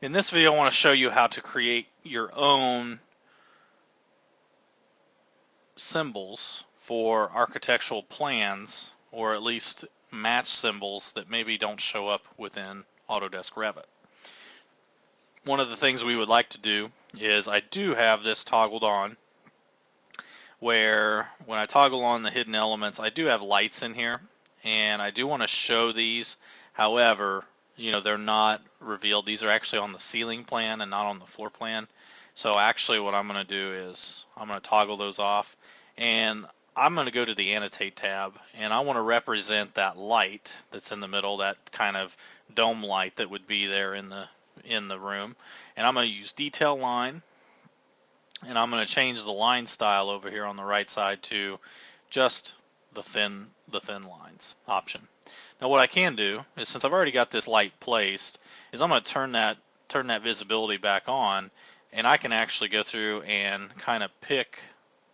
In this video, I want to show you how to create your own symbols for architectural plans, or at least match symbols that maybe don't show up within Autodesk Revit. One of the things we would like to do is I do have this toggled on, where when I toggle on the hidden elements, I do have lights in here, and I do want to show these. However, they're not revealed. These are actually on the ceiling plan and not on the floor plan. So actually what I'm going to do is I'm going to toggle those off, and I'm going to go to the Annotate tab, and I want to represent that light that's in the middle, that kind of dome light that would be there in the room. And I'm going to use Detail Line, and I'm going to change the line style over here on the right side to just the thin lines option. Now what I can do is, since I've already got this light placed, is I'm going to turn that visibility back on, and I can actually go through and kind of pick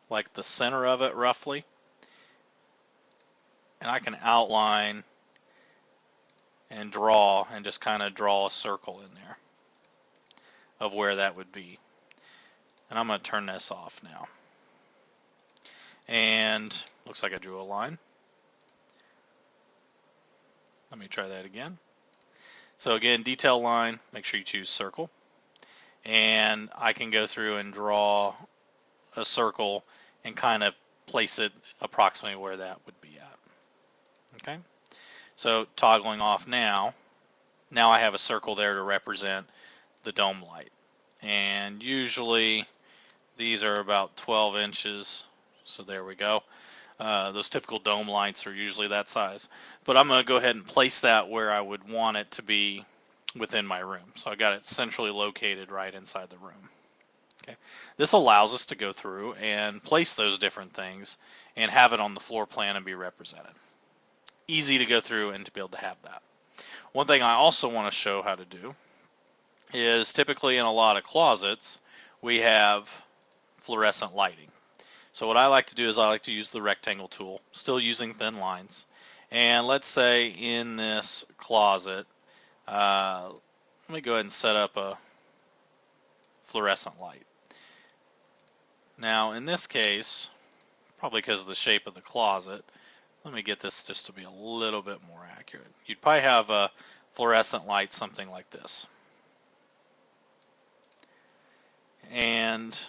like the center of it roughly, and I can outline and draw and just kind of draw a circle in there of where that would be. And I'm going to turn this off now. And looks like I drew a line. Let me try that again. So again, Detail Line, make sure you choose Circle. And I can go through and draw a circle and kind of place it approximately where that would be at. Okay? So toggling off now I have a circle there to represent the dome light. And usually these are about 12 inches. So there we go. Those typical dome lights are usually that size. But I'm going to go ahead and place that where I would want it to be within my room. So I got it centrally located right inside the room. Okay. This allows us to go through and place those different things and have it on the floor plan and be represented. Easy to go through and to be able to have that. One thing I also want to show how to do is, typically in a lot of closets we have fluorescent lighting. So what I like to do is I like to use the rectangle tool, still using thin lines. And let's say in this closet, let me go ahead and set up a fluorescent light. Now in this case, probably because of the shape of the closet, let me get this just to be a little bit more accurate. You'd probably have a fluorescent light something like this. And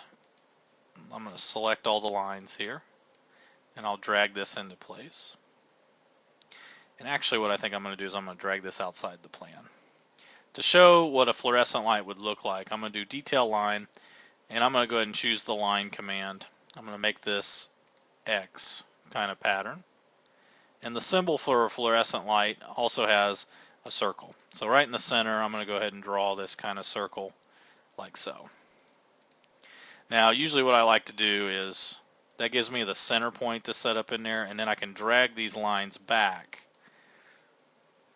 I'm going to select all the lines here, and I'll drag this into place. And actually what I think I'm going to do is I'm going to drag this outside the plan. To show what a fluorescent light would look like, I'm going to do Detail Line, and I'm going to go ahead and choose the line command. I'm going to make this X kind of pattern. And the symbol for a fluorescent light also has a circle. So right in the center, I'm going to go ahead and draw this kind of circle like so. Now usually what I like to do is, that gives me the center point to set up in there, and then I can drag these lines back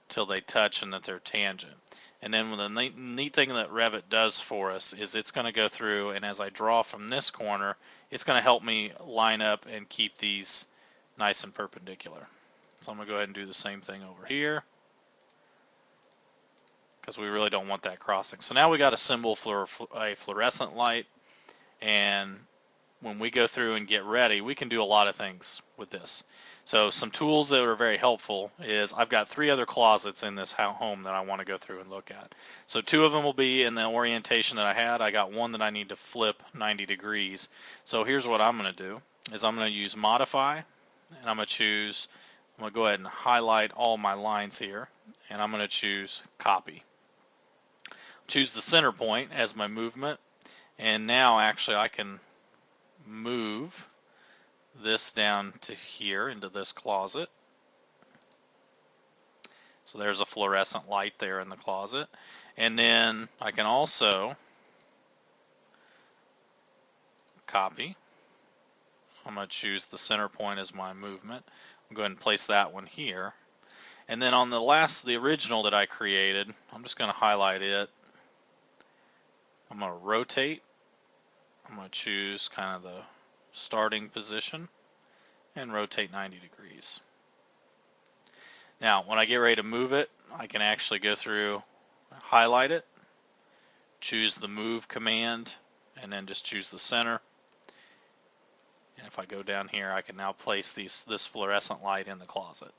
till they touch and that they're tangent. And then the neat thing that Revit does for us is it's going to go through, and as I draw from this corner, it's going to help me line up and keep these nice and perpendicular. So I'm going to go ahead and do the same thing over here, because we really don't want that crossing. So now we got a symbol for a fluorescent light. And when we go through and get ready, we can do a lot of things with this. So some tools that are very helpful is, I've got 3 other closets in this home that I want to go through and look at. So 2 of them will be in the orientation that I had. I got one that I need to flip 90 degrees. So here's what I'm going to do, is I'm going to use Modify, and I'm going to go ahead and highlight all my lines here, and I'm going to choose Copy. Choose the center point as my movement. And now actually I can move this down to here into this closet. So there's a fluorescent light there in the closet. And then I can also copy. I'm going to choose the center point as my movement. I'm going to go ahead and place that one here. And then on the original that I created, I'm just going to highlight it. I'm going to rotate. I'm going to choose kind of the starting position and rotate 90 degrees. Now, when I get ready to move it, I can actually go through, highlight it, choose the move command and then just choose the center. And if I go down here, I can now place this fluorescent light in the closet.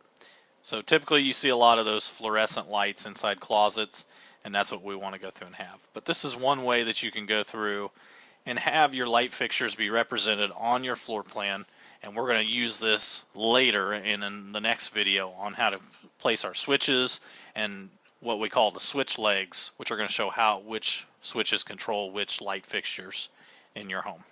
So typically you see a lot of those fluorescent lights inside closets, and that's what we want to go through and have. But this is one way that you can go through and have your light fixtures be represented on your floor plan. And we're going to use this later in the next video on how to place our switches and what we call the switch legs, which are going to show which switches control which light fixtures in your home.